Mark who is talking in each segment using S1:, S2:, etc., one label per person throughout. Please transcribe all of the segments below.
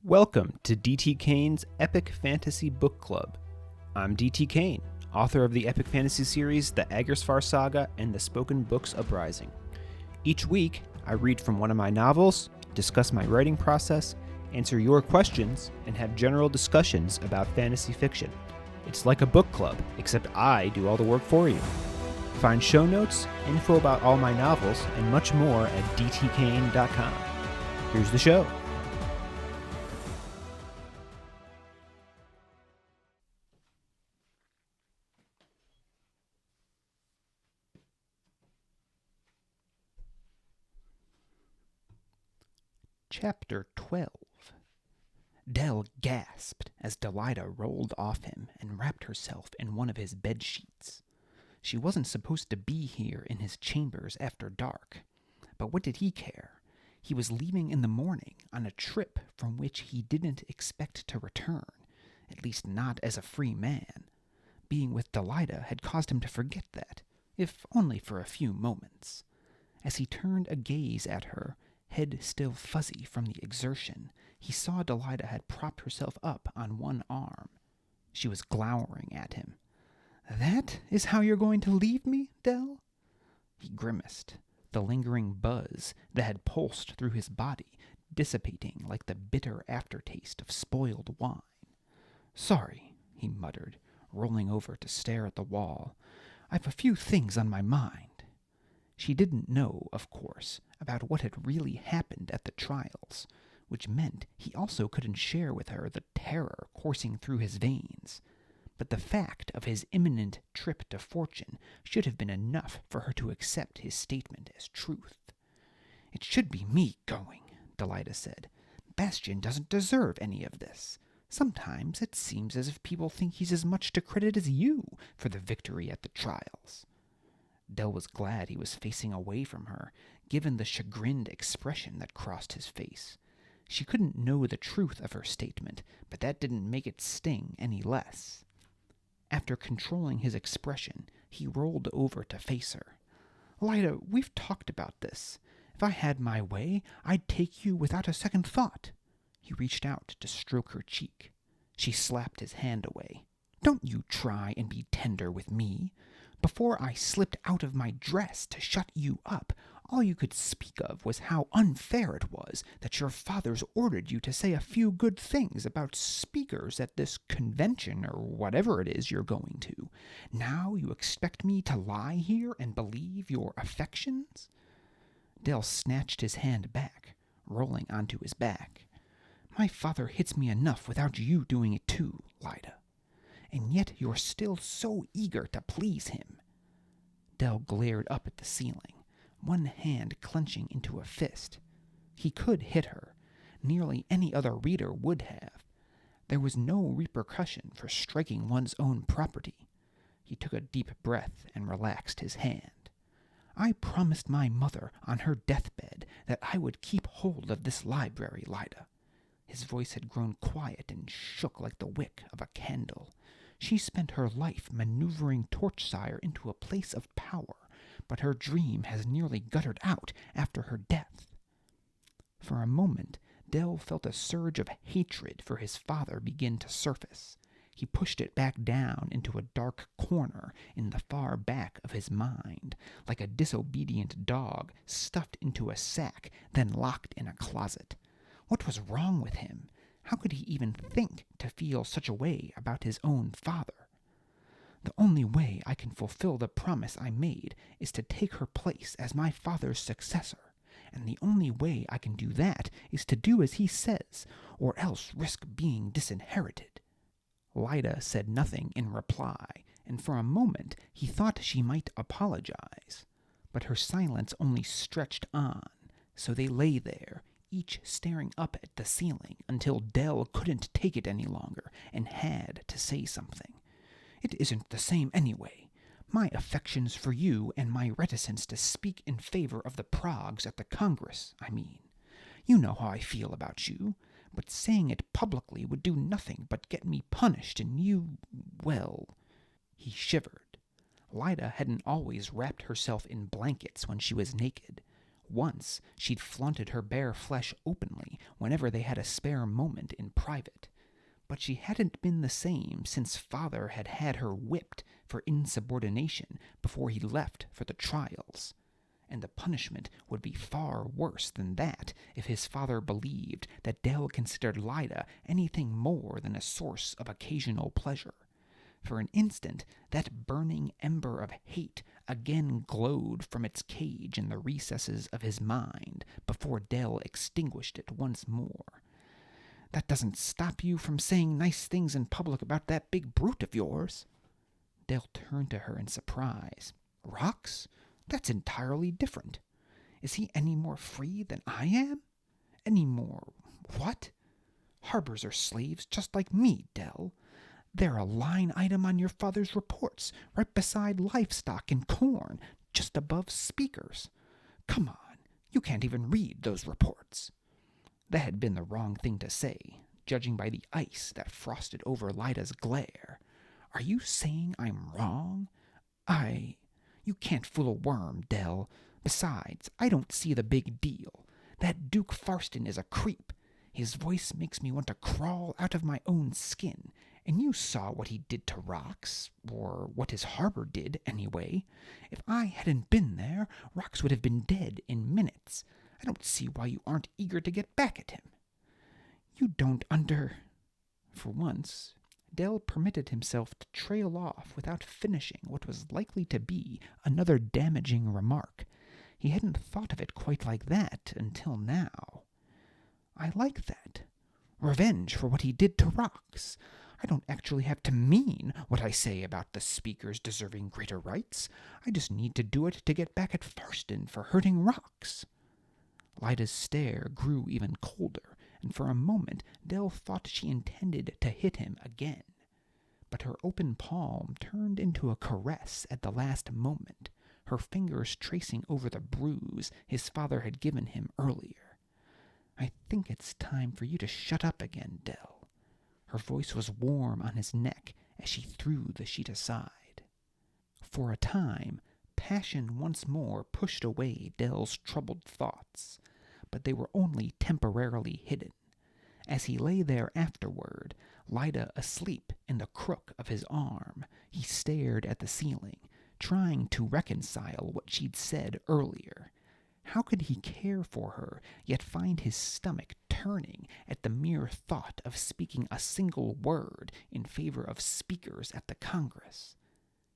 S1: Welcome to DT Kane's Epic Fantasy Book Club. I'm DT Kane, author of the epic fantasy series The Aggresfar Saga and the spoken books Uprising. Each week, I read from one of my novels, discuss my writing process, answer your questions, and have general discussions about fantasy fiction. It's like a book club, except I do all the work for you. Find show notes, info about all my novels, and much more at dtkane.com. Here's the show. Chapter 12. Del gasped as Delida rolled off him and wrapped herself in one of his bed sheets. She wasn't supposed to be here in his chambers after dark. But what did he care? He was leaving in the morning on a trip from which he didn't expect to return, at least not as a free man. Being with Delida had caused him to forget that, if only for a few moments. As he turned a gaze at her, head still fuzzy from the exertion, he saw Delida had propped herself up on one arm. She was glowering at him. "That is how you're going to leave me, Del?" He grimaced, the lingering buzz that had pulsed through his body dissipating like the bitter aftertaste of spoiled wine. "Sorry," he muttered, rolling over to stare at the wall. "I've a few things on my mind." She didn't know, of course, about what had really happened at the trials, which meant he also couldn't share with her the terror coursing through his veins. But the fact of his imminent trip to fortune should have been enough for her to accept his statement as truth. "It should be me going," Delida said. "Bastian doesn't deserve any of this. Sometimes it seems as if people think he's as much to credit as you for the victory at the trials." Del was glad he was facing away from her, given the chagrined expression that crossed his face. She couldn't know the truth of her statement, but that didn't make it sting any less. After controlling his expression, he rolled over to face her. "Lida, we've talked about this. If I had my way, I'd take you without a second thought." He reached out to stroke her cheek. She slapped his hand away. "Don't you try and be tender with me. Before I slipped out of my dress to shut you up, all you could speak of was how unfair it was that your fathers ordered you to say a few good things about speakers at this convention or whatever it is you're going to. Now you expect me to lie here and believe your affections?" Del snatched his hand back, rolling onto his back. "My father hits me enough without you doing it too, Lida. And yet you're still so eager to please him." Del glared up at the ceiling, one hand clenching into a fist. He could hit her. Nearly any other reader would have. There was no repercussion for striking one's own property. He took a deep breath and relaxed his hand. "I promised my mother on her deathbed that I would keep hold of this library, Lida." His voice had grown quiet and shook like the wick of a candle. "She spent her life maneuvering Torchsire into a place of power, but her dream has nearly guttered out after her death." For a moment, Del felt a surge of hatred for his father begin to surface. He pushed it back down into a dark corner in the far back of his mind, like a disobedient dog stuffed into a sack, then locked in a closet. What was wrong with him? How could he even think to feel such a way about his own father? "The only way I can fulfill the promise I made is to take her place as my father's successor, and the only way I can do that is to do as he says, or else risk being disinherited." Lida said nothing in reply, and for a moment he thought she might apologize. But her silence only stretched on, so they lay there, each staring up at the ceiling until Del couldn't take it any longer and had to say something. "It isn't the same anyway. My affections for you and my reticence to speak in favor of the Progs at the Congress, I mean. You know how I feel about you, but saying it publicly would do nothing but get me punished and you, well..." He shivered. Lida hadn't always wrapped herself in blankets when she was naked. Once she'd flaunted her bare flesh openly whenever they had a spare moment in private, but she hadn't been the same since father had had her whipped for insubordination before he left for the trials. And the punishment would be far worse than that if his father believed that Del considered Lida anything more than a source of occasional pleasure. For an instant, that burning ember of hate again glowed from its cage in the recesses of his mind before Del extinguished it once more. "That doesn't stop you from saying nice things in public about that big brute of yours." Del turned to her in surprise. "Rocks? That's entirely different. Is he any more free than I am? Any more what? Harbors are slaves just like me, Del. They're a line item on your father's reports, right beside livestock and corn, just above speakers. Come on, you can't even read those reports." That had been the wrong thing to say, judging by the ice that frosted over Lida's glare. "Are you saying I'm wrong? You can't fool a worm, Del. Besides, I don't see the big deal. That Duke Farston is a creep. His voice makes me want to crawl out of my own skin. And you saw what he did to Rox, or what his Harbour did, anyway. If I hadn't been there, Rox would have been dead in minutes. I don't see why you aren't eager to get back at him." "You don't For once, Del permitted himself to trail off without finishing what was likely to be another damaging remark. He hadn't thought of it quite like that until now. "I like that. Revenge for what he did to Rox. I don't actually have to mean what I say about the speakers deserving greater rights. I just need to do it to get back at Farston for hurting Rox." Lida's stare grew even colder, and for a moment Del thought she intended to hit him again. But her open palm turned into a caress at the last moment, her fingers tracing over the bruise his father had given him earlier. "I think it's time for you to shut up again, Del." Her voice was warm on his neck as she threw the sheet aside. For a time, passion once more pushed away Del's troubled thoughts, but they were only temporarily hidden. As he lay there afterward, Lida asleep in the crook of his arm, he stared at the ceiling, trying to reconcile what she'd said earlier. How could he care for her, yet find his stomach turning at the mere thought of speaking a single word in favor of speakers at the Congress?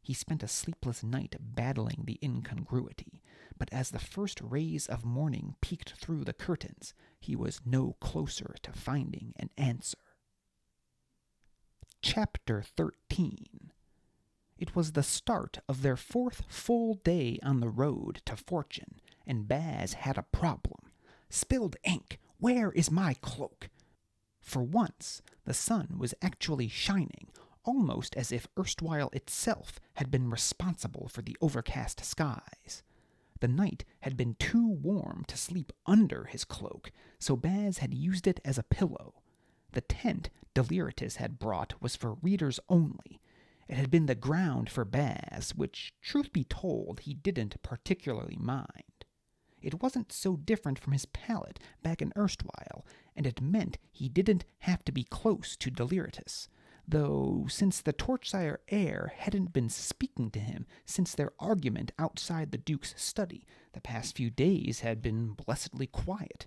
S1: He spent a sleepless night battling the incongruity, but as the first rays of morning peeked through the curtains, he was no closer to finding an answer. Chapter 13. It was the start of their 4th full day on the road to fortune, and Baz had a problem. "Spilled ink! Where is my cloak?" For once, the sun was actually shining, almost as if erstwhile itself had been responsible for the overcast skies. The night had been too warm to sleep under his cloak, so Baz had used it as a pillow. The tent Deliritous had brought was for readers only. It had been the ground for Baz, which, truth be told, he didn't particularly mind. It wasn't so different from his pallet back in erstwhile, and it meant he didn't have to be close to Deliritous, though since the Torchsire heir hadn't been speaking to him since their argument outside the Duke's study, the past few days had been blessedly quiet.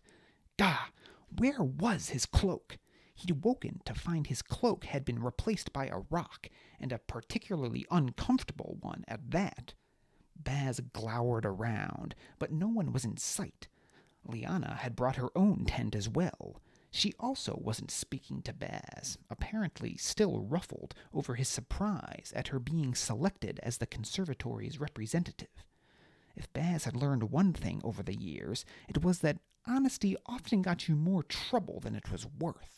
S1: Gah! Where was his cloak? He'd woken to find his cloak had been replaced by a rock, and a particularly uncomfortable one at that. Baz glowered around, but no one was in sight. Leanna had brought her own tent as well. She also wasn't speaking to Baz, apparently still ruffled over his surprise at her being selected as the Conservatory's representative. If Baz had learned one thing over the years, it was that honesty often got you more trouble than it was worth.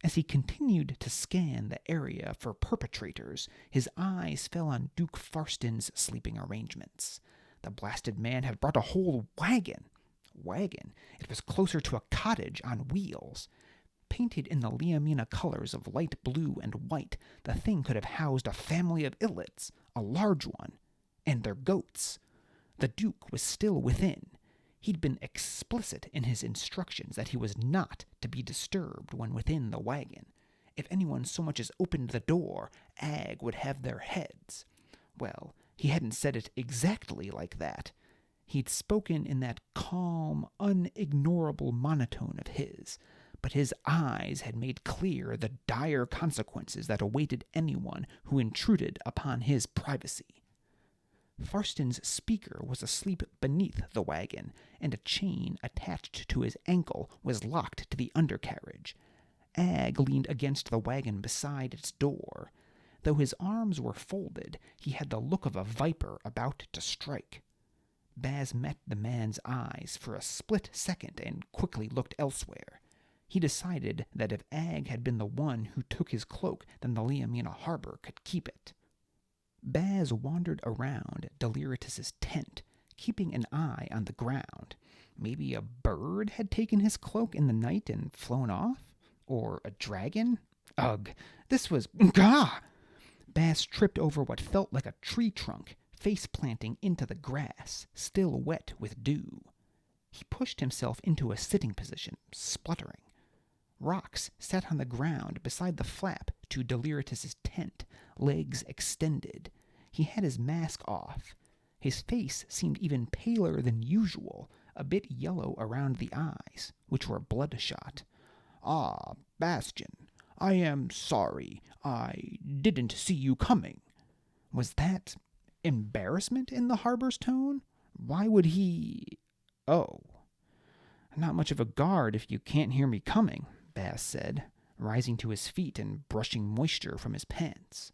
S1: As he continued to scan the area for perpetrators, his eyes fell on Duke Farston's sleeping arrangements. The blasted man had brought a whole wagon. It was closer to a cottage on wheels. Painted in the Leamina colors of light blue and white, the thing could have housed a family of illits, a large one, and their goats. The Duke was still within. He'd been explicit in his instructions that he was not to be disturbed when within the wagon. If anyone so much as opened the door, Ahge would have their heads. Well, he hadn't said it exactly like that. He'd spoken in that calm, unignorable monotone of his, but his eyes had made clear the dire consequences that awaited anyone who intruded upon his privacy. Farston's speaker was asleep beneath the wagon, and a chain attached to his ankle was locked to the undercarriage. Ahge leaned against the wagon beside its door. Though his arms were folded, he had the look of a viper about to strike. Baz met the man's eyes for a split second and quickly looked elsewhere. He decided that if Ahge had been the one who took his cloak, then the Leamina Harbour could keep it. Baz wandered around Deliritous' tent, keeping an eye on the ground. Maybe a bird had taken his cloak in the night and flown off? Or a dragon? Ugh, this was... Gah! Baz tripped over what felt like a tree trunk, face-planting into the grass, still wet with dew. He pushed himself into a sitting position, spluttering. Rox sat on the ground beside the flap to Deliritous' tent, legs extended. He had his mask off. His face seemed even paler than usual, a bit yellow around the eyes, which were bloodshot. "Ah, Bastion, I am sorry. I didn't see you coming." Was that embarrassment in the Harbour's tone? Why would he... Oh. "Not much of a guard if you can't hear me coming," Baz said, rising to his feet and brushing moisture from his pants.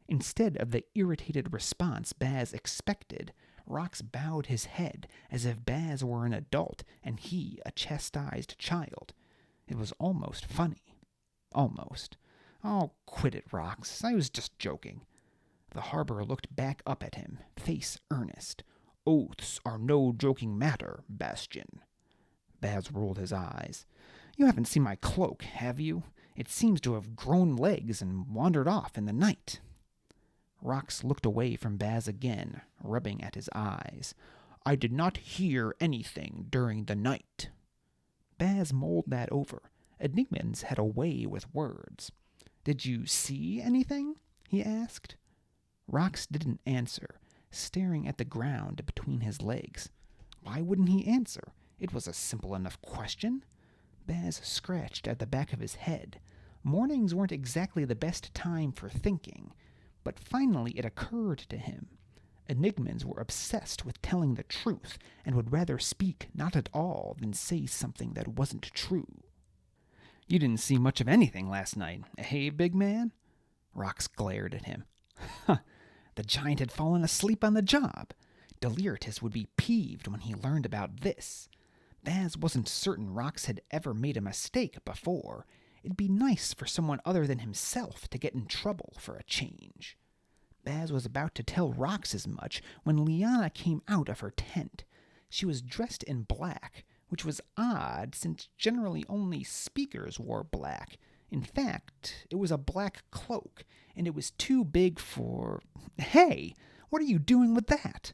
S1: Instead of the irritated response Baz expected, Rox bowed his head as if Baz were an adult and he a chastised child. It was almost funny. Almost. "Oh, quit it, Rox. I was just joking." The Harbour looked back up at him, face earnest. "Oaths are no joking matter, Bastion." Baz rolled his eyes. "You haven't seen my cloak, have you? It seems to have grown legs and wandered off in the night." Rox looked away from Baz again, rubbing at his eyes. "I did not hear anything during the night." Baz mulled that over. Enigmans had a way with words. "Did you see anything?" he asked. Rox didn't answer, staring at the ground between his legs. Why wouldn't he answer? It was a simple enough question. Baz scratched at the back of his head. Mornings weren't exactly the best time for thinking, but finally it occurred to him. Enigmans were obsessed with telling the truth and would rather speak not at all than say something that wasn't true. "You didn't see much of anything last night, eh, big man?" Rox glared at him. Huh, the giant had fallen asleep on the job. Delirious would be peeved when he learned about this. Baz wasn't certain Rox had ever made a mistake before. It'd be nice for someone other than himself to get in trouble for a change. Baz was about to tell Rox as much when Leanna came out of her tent. She was dressed in black, which was odd since generally only speakers wore black. In fact, it was a black cloak, and it was too big for... "Hey, what are you doing with that?"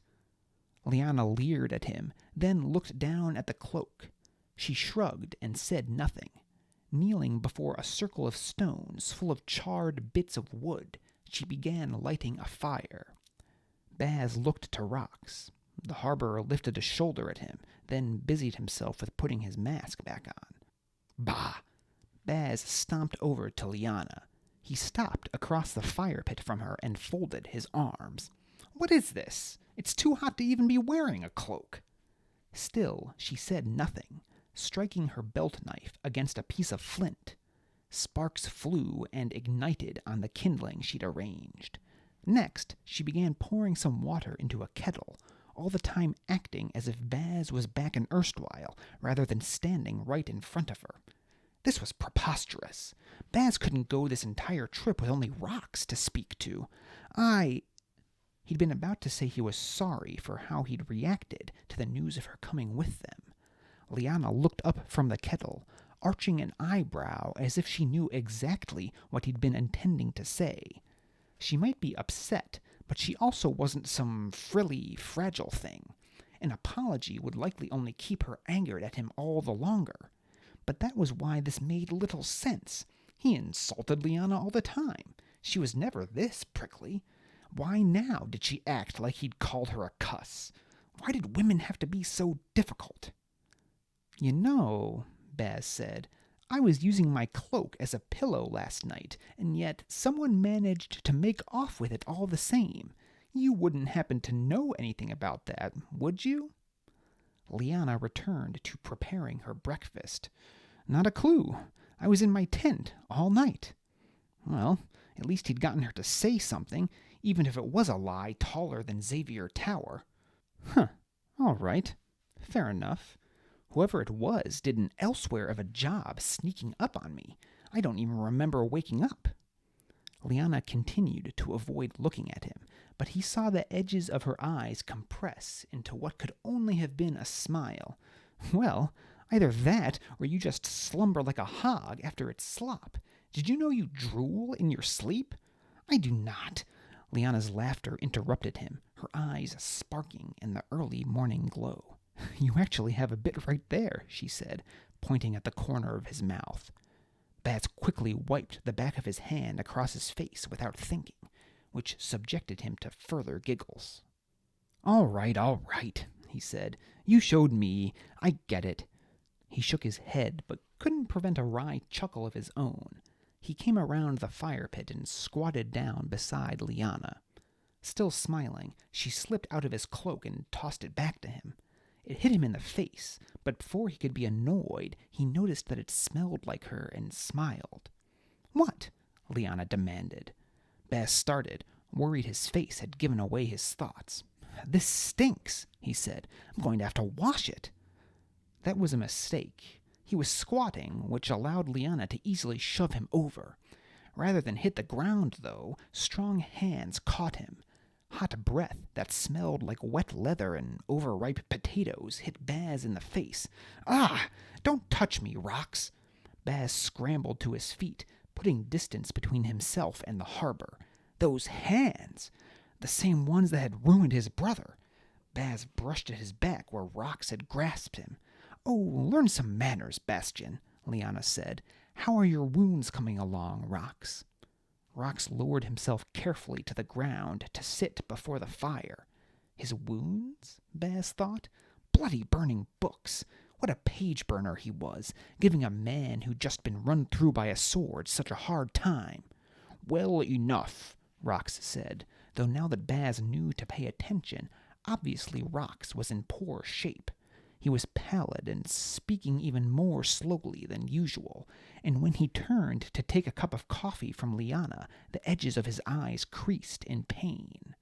S1: Leanna leered at him, then looked down at the cloak. She shrugged and said nothing. Kneeling before a circle of stones full of charred bits of wood, she began lighting a fire. Baz looked to Rox. The Harbour lifted a shoulder at him, then busied himself with putting his mask back on. Bah! Baz stomped over to Leanna. He stopped across the fire pit from her and folded his arms. "What is this? It's too hot to even be wearing a cloak." Still, she said nothing, striking her belt knife against a piece of flint. Sparks flew and ignited on the kindling she'd arranged. Next, she began pouring some water into a kettle, all the time acting as if Baz was back in erstwhile, rather than standing right in front of her. This was preposterous. Baz couldn't go this entire trip with only Rox to speak to. He'd been about to say he was sorry for how he'd reacted to the news of her coming with them. Leanna looked up from the kettle, arching an eyebrow as if she knew exactly what he'd been intending to say. She might be upset, but she also wasn't some frilly, fragile thing. An apology would likely only keep her angered at him all the longer. But that was why this made little sense. He insulted Leanna all the time. She was never this prickly. Why now did she act like he'd called her a cuss? Why did women have to be so difficult? You know, Baz said, I was using my cloak as a pillow last night, and yet someone managed to make off with it all the same. You wouldn't happen to know anything about that, would you? Leanna returned to preparing her breakfast. Not a clue. I was in my tent all night. Well, at least he'd gotten her to say something, even if it was a lie taller than Xavier Tower. Huh, all right. Fair enough. Whoever it was did an elsewhere of a job sneaking up on me. I don't even remember waking up. Leanna continued to avoid looking at him, but he saw the edges of her eyes compress into what could only have been a smile. Well, either that or you just slumber like a hog after its slop. Did you know you drool in your sleep? I do not. Leanna's laughter interrupted him, her eyes sparking in the early morning glow. You actually have a bit right there, she said, pointing at the corner of his mouth. Baz quickly wiped the back of his hand across his face without thinking, which subjected him to further giggles. All right, he said. You showed me. I get it. He shook his head, but couldn't prevent a wry chuckle of his own. He came around the fire pit and squatted down beside Leanna. Still smiling, she slipped out of his cloak and tossed it back to him. It hit him in the face, but before he could be annoyed, he noticed that it smelled like her and smiled. What? Leanna demanded. Baz started, worried his face had given away his thoughts. This stinks, he said. I'm going to have to wash it. That was a mistake. He was squatting, which allowed Leanna to easily shove him over. Rather than hit the ground, though, strong hands caught him. Hot breath that smelled like wet leather and overripe potatoes hit Baz in the face. Ah! Don't touch me, Rox! Baz scrambled to his feet, putting distance between himself and the harbor. Those hands! The same ones that had ruined his brother. Baz brushed at his back where Rox had grasped him. Oh, learn some manners, Bastion, Leanna said. How are your wounds coming along, Rox? Rox lowered himself carefully to the ground to sit before the fire. His wounds? Baz thought. Bloody burning books. What a page-burner he was, giving a man who'd just been run through by a sword such a hard time. Well enough, Rox said, though now that Baz knew to pay attention, obviously Rox was in poor shape. He was pallid and speaking even more slowly than usual, and when he turned to take a cup of coffee from Leanna, the edges of his eyes creased in pain.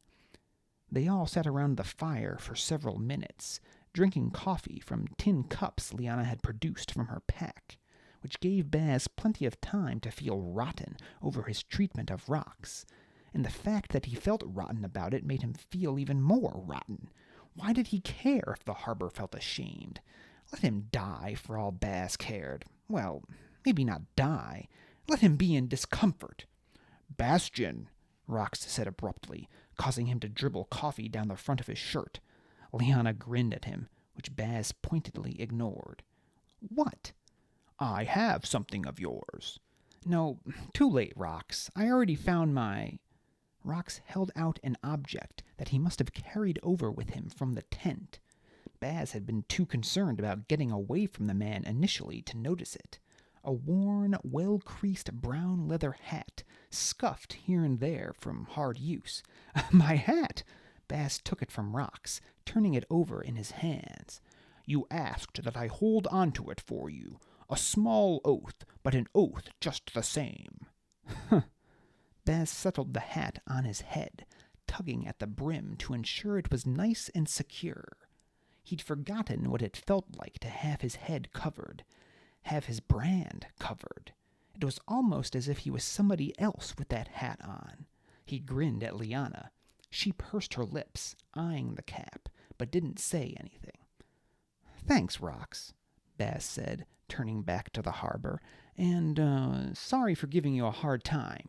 S1: They all sat around the fire for several minutes, drinking coffee from tin cups Leanna had produced from her pack, which gave Baz plenty of time to feel rotten over his treatment of Rox, and the fact that he felt rotten about it made him feel even more rotten. Why did he care if the harbor felt ashamed? Let him die for all Baz cared. Well, maybe not die. Let him be in discomfort. Bastion, Rox said abruptly, causing him to dribble coffee down the front of his shirt. Leanna grinned at him, which Baz pointedly ignored. What? I have something of yours. No, too late, Rox. I already found my... Rox held out an object that he must have carried over with him from the tent. Baz had been too concerned about getting away from the man initially to notice it. A worn, well-creased brown leather hat, scuffed here and there from hard use. My hat! Baz took it from Rox, turning it over in his hands. You asked that I hold on to it for you. A small oath, but an oath just the same. Baz settled the hat on his head, tugging at the brim to ensure it was nice and secure. He'd forgotten what it felt like to have his head covered, have his brand covered. It was almost as if he was somebody else with that hat on. He grinned at Leanna. She pursed her lips, eyeing the cap, but didn't say anything. Thanks, Rox, Baz said, turning back to the harbor, and, sorry for giving you a hard time.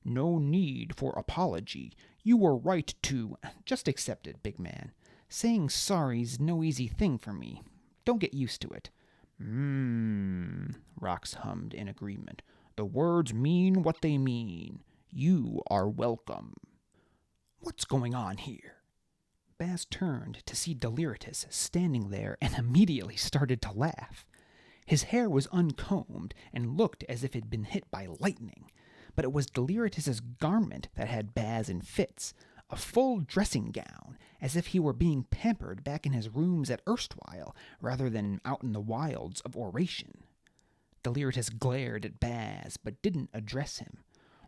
S1: No need for apology. You were right to... Just accept it, big man. Saying sorry's no easy thing for me. Don't get used to it. Rox hummed in agreement. The words mean what they mean. You are welcome. What's going on here? Baz turned to see Deliritus standing there and immediately started to laugh. His hair was uncombed and looked as if it had been hit by lightning, but it was Deliritus's garment that had Baz in fits, a full dressing gown, as if he were being pampered back in his rooms at Erstwhile rather than out in the wilds of Oration. Deliritus glared at Baz, but didn't address him.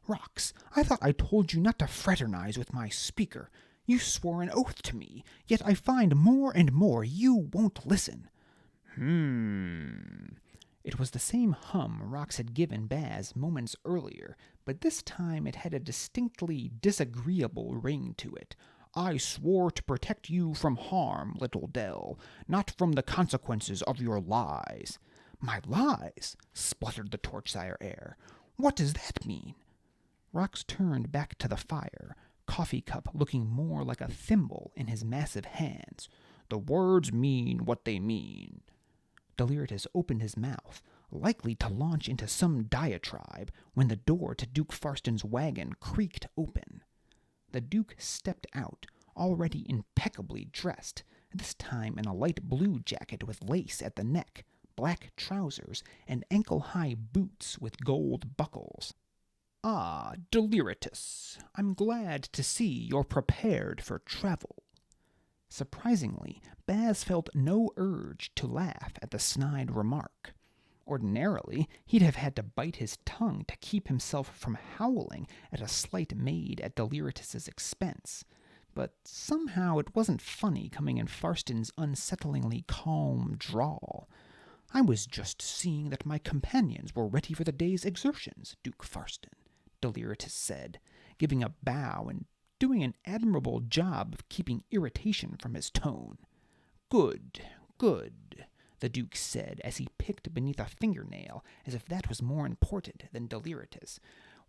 S1: Rox, I thought I told you not to fraternize with my speaker. You swore an oath to me, yet I find more and more you won't listen. It was the same hum Rox had given Baz moments earlier, but this time it had a distinctly disagreeable ring to it. I swore to protect you from harm, little Del, not from the consequences of your lies. My lies? Spluttered the Torchsire heir. What does that mean? Rox turned back to the fire, coffee cup looking more like a thimble in his massive hands. The words mean what they mean. Deliritus opened his mouth, likely to launch into some diatribe, when the door to Duke Farston's wagon creaked open. The Duke stepped out, already impeccably dressed, this time in a light blue jacket with lace at the neck, black trousers, and ankle-high boots with gold buckles. Ah, Deliritus, I'm glad to see you're prepared for travel. Surprisingly, Baz felt no urge to laugh at the snide remark. Ordinarily, he'd have had to bite his tongue to keep himself from howling at a slight made at Deliritus's expense, but somehow it wasn't funny coming in Farston's unsettlingly calm drawl. I was just seeing that my companions were ready for the day's exertions, Duke Farston, Deliritus said, giving a bow and doing an admirable job of keeping irritation from his tone. Good, the Duke said as he picked beneath a fingernail, as if that was more important than Deliritus.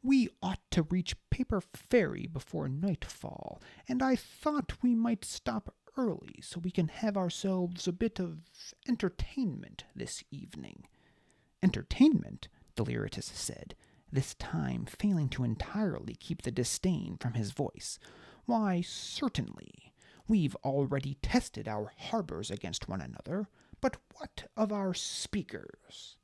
S1: We ought to reach Paper Ferry before nightfall, and I thought we might stop early so we can have ourselves a bit of entertainment this evening. Entertainment? Deliritus said, this time failing to entirely keep the disdain from his voice. Why, certainly. We've already tested our harbours against one another, but what of our speakers?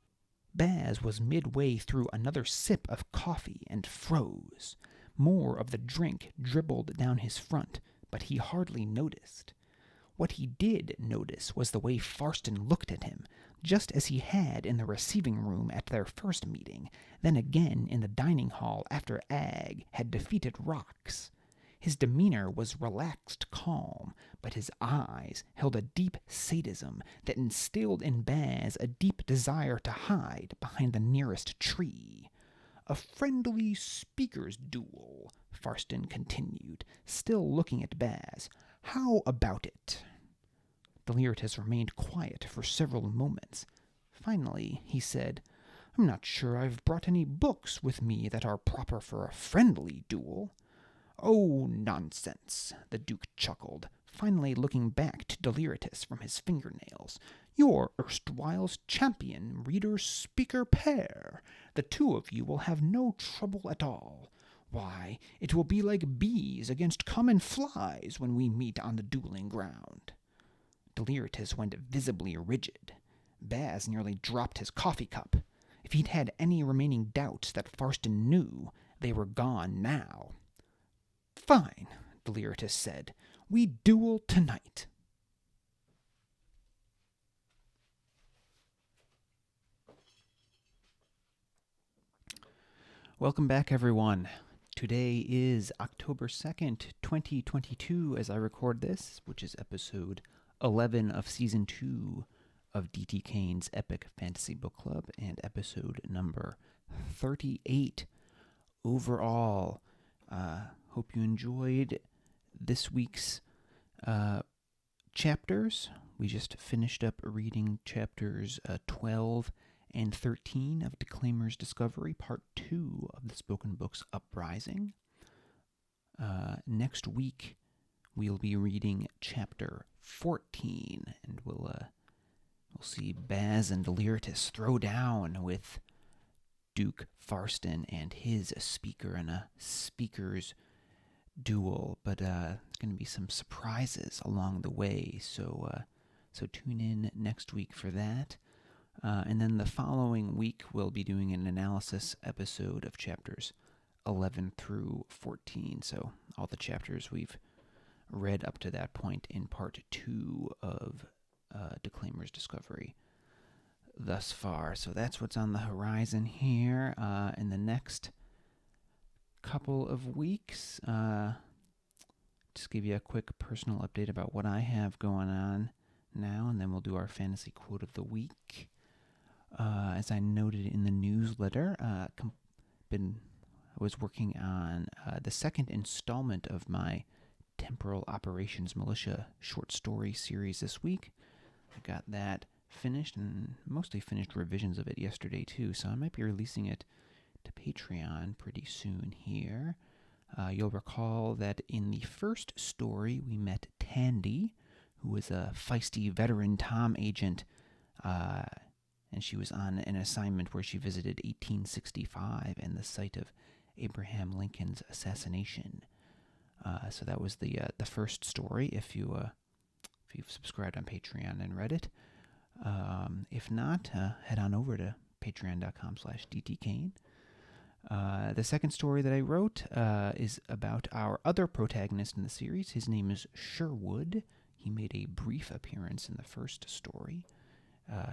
S1: Baz was midway through another sip of coffee and froze. More of the drink dribbled down his front, but he hardly noticed. What he did notice was the way Farston looked at him, just as he had in the receiving room at their first meeting, then again in the dining hall after Ahge had defeated Rox. His demeanor was relaxed calm, but his eyes held a deep sadism that instilled in Baz a deep desire to hide behind the nearest tree. A friendly speaker's duel, Farston continued, still looking at Baz. How about it? Deliritus remained quiet for several moments. Finally, he said, I'm not sure I've brought any books with me that are proper for a friendly duel. Oh, nonsense, the Duke chuckled, finally looking back to Deliritus from his fingernails. You're erstwhile's champion reader-speaker pair. The two of you will have no trouble at all. Why, it will be like bees against common flies when we meet on the dueling ground. Deliritus went visibly rigid. Baz nearly dropped his coffee cup. If he'd had any remaining doubts that Farston knew, they were gone now. Fine, Deliritus said. We duel tonight. Welcome back, everyone. Today is October 2nd, 2022, as I record this, which is episode 11 of Season 2 of D.T. Kane's Epic Fantasy Book Club, and episode number 38 overall. Hope you enjoyed this week's chapters. We just finished up reading chapters 12 and 13 of Declaimer's Discovery, Part 2 of the Spoken Book's Uprising. Next week, we'll be reading chapter 14, and we'll see Baz and Deliritous throw down with Duke Farston and his speaker in a speaker's duel, but there's going to be some surprises along the way, so tune in next week for that. And then the following week, we'll be doing an analysis episode of chapters 11 through 14, so all the chapters we've read up to that point in part 2 of Declaimer's Discovery thus far. So that's what's on the horizon here in the next couple of weeks. Just give you a quick personal update about what I have going on now, and then we'll do our fantasy quote of the week. As I noted in the newsletter, I was working on the second installment of my Temporal Operations Militia short story series this week. I got that finished, and mostly finished revisions of it yesterday too, so I might be releasing it to Patreon pretty soon here. You'll recall that in the first story we met Tandy, who was a feisty veteran Tom agent, and she was on an assignment where she visited 1865 and the site of Abraham Lincoln's assassination. So that was the first story, if you've subscribed on Patreon and read it. If not, head on over to patreon.com/dtkane. The second story that I wrote is about our other protagonist in the series. His name is Sherwood. He made a brief appearance in the first story.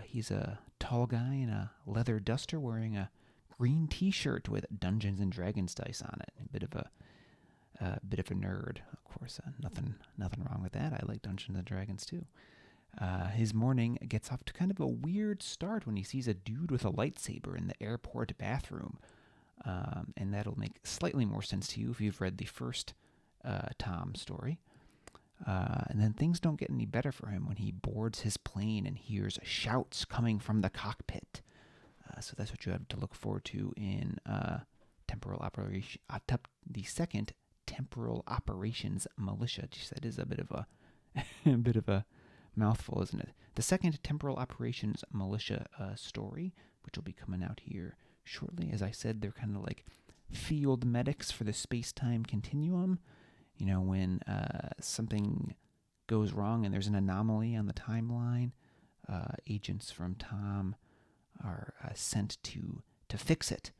S1: He's a tall guy in a leather duster wearing a green t-shirt with Dungeons and Dragons dice on it. A bit of a nerd, of course. Nothing wrong with that. I like Dungeons and Dragons too. His morning gets off to kind of a weird start when he sees a dude with a lightsaber in the airport bathroom. And that'll make slightly more sense to you if you've read the first Tom story. And then things don't get any better for him when he boards his plane and hears shouts coming from the cockpit. So that's what you have to look forward to in Temporal Operation, the second Temporal Operations Militia. Geez, that is a bit of a mouthful, isn't it? The second Temporal Operations Militia story, which will be coming out here shortly. As I said, they're kind of like field medics for the space-time continuum. You know, when something goes wrong and there's an anomaly on the timeline, agents from Tom are sent to fix it.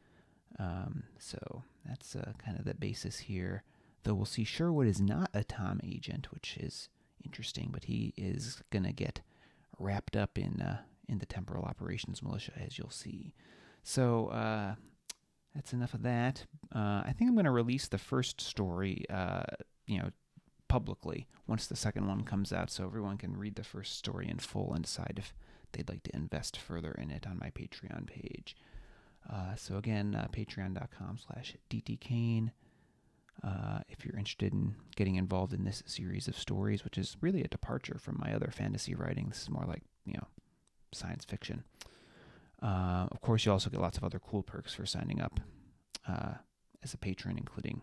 S1: So that's kind of the basis here. Though we'll see Sherwood is not a Tom agent, which is interesting, but he is going to get wrapped up in the Temporal Operations Militia, as you'll see. So that's enough of that. I think I'm going to release the first story, publicly once the second one comes out, so everyone can read the first story in full and decide if they'd like to invest further in it on my Patreon page. So again, patreon.com/dtkane. If you're interested in getting involved in this series of stories, which is really a departure from my other fantasy writing. This is more like, science fiction. Of course, you also get lots of other cool perks for signing up as a patron, including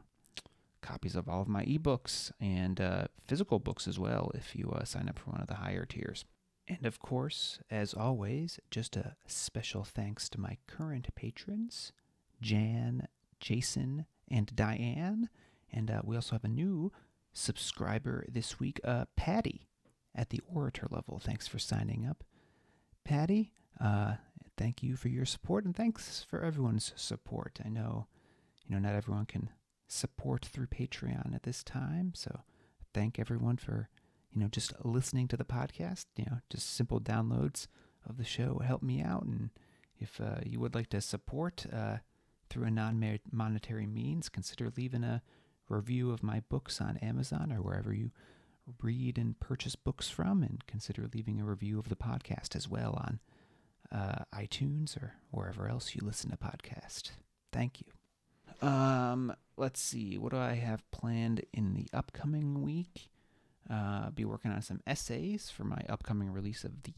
S1: copies of all of my ebooks and physical books as well if you sign up for one of the higher tiers. And of course, as always, just a special thanks to my current patrons, Jan, Jason, and Diane. And we also have a new subscriber this week, Patty, at the Orator level. Thanks for signing up, Patty. Thank you for your support, and thanks for everyone's support. I know, not everyone can support through Patreon at this time, so thank everyone for, just listening to the podcast. Just simple downloads of the show help me out, and if you would like to support through a non-monetary means, consider leaving a review of my books on Amazon or wherever you read and purchase books from, and consider leaving a review of the podcast as well on iTunes or wherever else you listen to podcasts. Thank you. Let's see. What do I have planned in the upcoming week? I'll be working on some essays for my upcoming release of the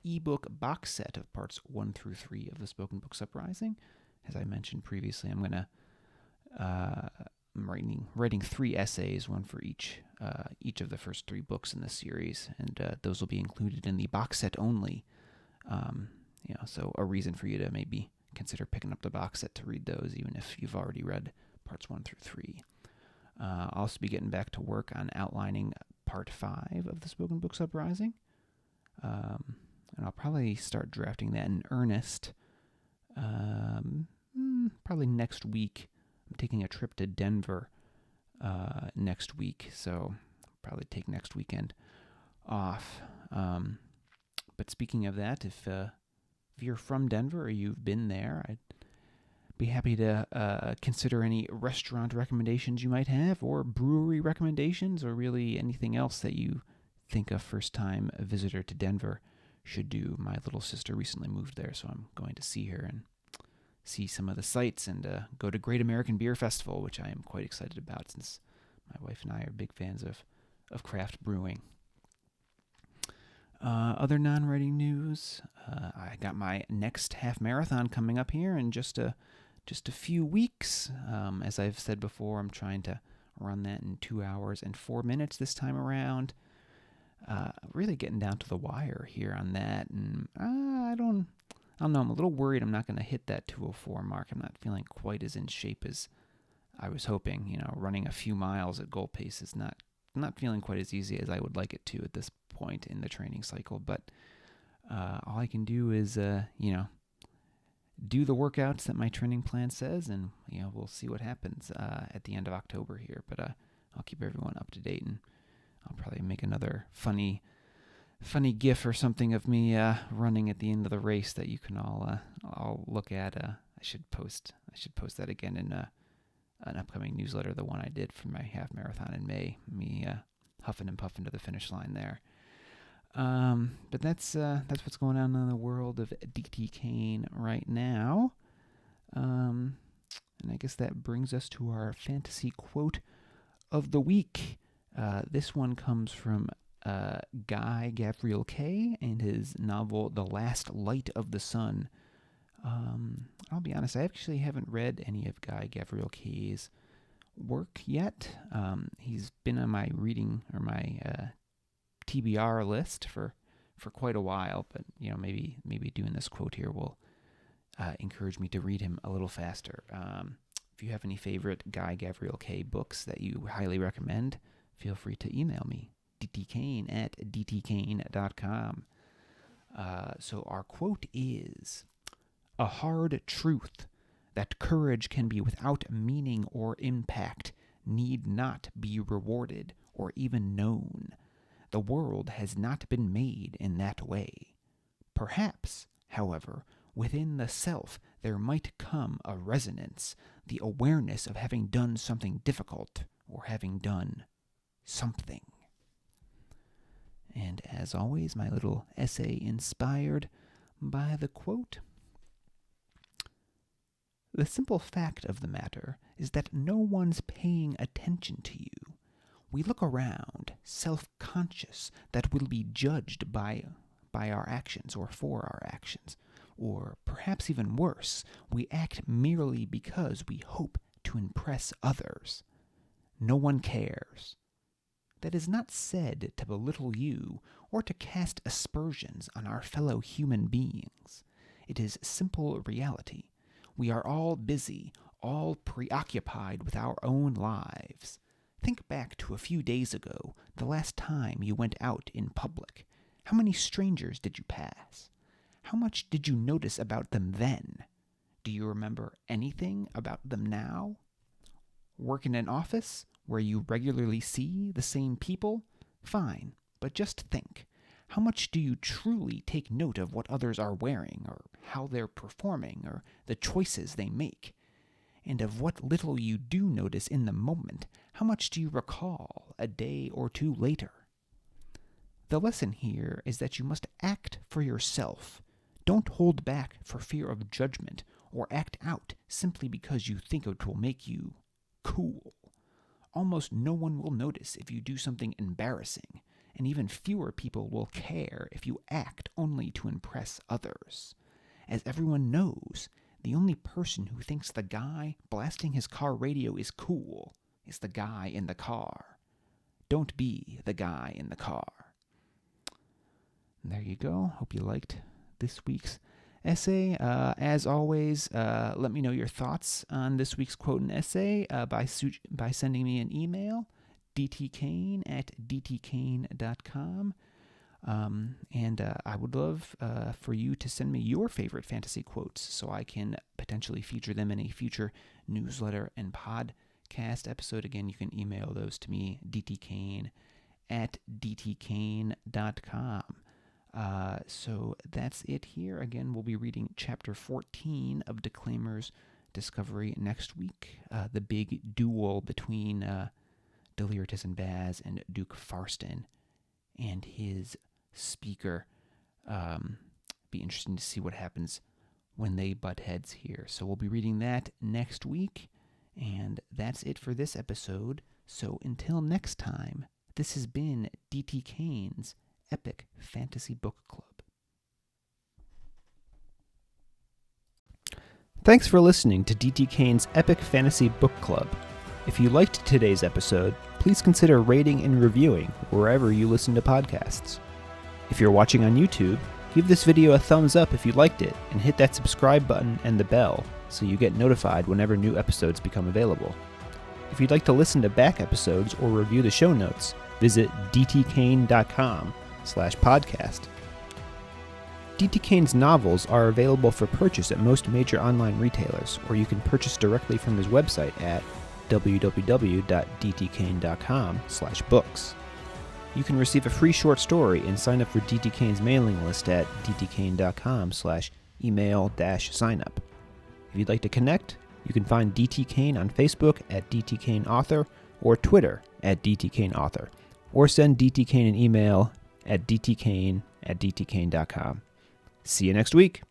S1: ebook box set of parts 1 through 3 of the Spoken Books Uprising. As I mentioned previously, I'm going to I'm writing 3 essays, one for each of the first 3 books in the series, and those will be included in the box set only. So a reason for you to maybe consider picking up the box set to read those, even if you've already read parts 1 through 3. I'll also be getting back to work on outlining part 5 of the Spoken Books Uprising, and I'll probably start drafting that in earnest probably next week. I'm taking a trip to Denver next week, so I'll probably take next weekend off. But speaking of that, if you're from Denver or you've been there, I'd be happy to consider any restaurant recommendations you might have, or brewery recommendations, or really anything else that you think a first-time visitor to Denver should do. My little sister recently moved there, so I'm going to see her and see some of the sights and go to Great American Beer Festival, which I am quite excited about since my wife and I are big fans of craft brewing. Other non-writing news, I got my next half marathon coming up here in just a few weeks. As I've said before, I'm trying to run that in 2 hours and 4 minutes this time around. Really getting down to the wire here on that, and I don't know. I'm a little worried I'm not going to hit that 2:04 mark. I'm not feeling quite as in shape as I was hoping. Running a few miles at goal pace is not feeling quite as easy as I would like it to at this point in the training cycle. But all I can do is, do the workouts that my training plan says, and we'll see what happens at the end of October here. But I'll keep everyone up to date, and I'll probably make another funny GIF or something of me running at the end of the race that you can all look at. I should post that again in an upcoming newsletter, the one I did for my half marathon in May. Me huffing and puffing to the finish line there. But that's what's going on in the world of D.T. Kane right now. And I guess that brings us to our fantasy quote of the week. This one comes from Guy Gavriel Kay and his novel The Last Light of the Sun. I'll be honest, I actually haven't read any of Guy Gavriel Kay's work yet. He's been on my reading or my TBR list for quite a while, but maybe doing this quote here will encourage me to read him a little faster. If you have any favorite Guy Gavriel Kay books that you highly recommend, feel free to email me, dtkane@dtkane.com. So our quote is, "A hard truth that courage can be without meaning or impact need not be rewarded or even known. The world has not been made in that way. Perhaps, however, within the self there might come a resonance, the awareness of having done something difficult or having done something." And as always, my little essay inspired by the quote. "The simple fact of the matter is that no one's paying attention to you. We look around, self-conscious that we'll be judged by our actions or for our actions. Or perhaps even worse, we act merely because we hope to impress others. No one cares. That is not said to belittle you or to cast aspersions on our fellow human beings. It is simple reality. We are all busy, all preoccupied with our own lives. Think back to a few days ago, the last time you went out in public. How many strangers did you pass? How much did you notice about them then? Do you remember anything about them now? Work in an office where you regularly see the same people? Fine, but just think. How much do you truly take note of what others are wearing, or how they're performing, or the choices they make? And of what little you do notice in the moment, how much do you recall a day or two later? The lesson here is that you must act for yourself. Don't hold back for fear of judgment, or act out simply because you think it will make you cool. Almost no one will notice if you do something embarrassing, and even fewer people will care if you act only to impress others. As everyone knows, the only person who thinks the guy blasting his car radio is cool is the guy in the car. Don't be the guy in the car. And there you go. Hope you liked this week's essay. As always, let me know your thoughts on this week's quote and essay by sending me an email, dtkane@dtkane.com. And I would love for you to send me your favorite fantasy quotes so I can potentially feature them in a future newsletter and podcast episode. Again, you can email those to me, dtkane@dtkane.com. So that's it here. Again, we'll be reading Chapter 14 of Declaimer's Discovery next week. The big duel between Delirious and Baz and Duke Farston and his speaker. Be interesting to see what happens when they butt heads here. So we'll be reading that next week. And that's it for this episode. So until next time, this has been D.T. Kane's Epic Fantasy Book Club. Thanks for listening to D.T. Kane's Epic Fantasy Book Club. If you liked today's episode, please consider rating and reviewing wherever you listen to podcasts. If you're watching on YouTube, give this video a thumbs up if you liked it, and hit that subscribe button and the bell so you get notified whenever new episodes become available. If you'd like to listen to back episodes or review the show notes, visit dtkane.com/podcast. D.T. Kane's novels are available for purchase at most major online retailers, or you can purchase directly from his website at www.dtkane.com/books. You can receive a free short story and sign up for D.T. Kane's mailing list at dtkane.com/email-signup. If you'd like to connect, you can find D.T. Kane on Facebook at D.T. Kane Author or Twitter at D.T. Kane Author, or send D.T. Kane an email at dtkane@dtkane.com. See you next week.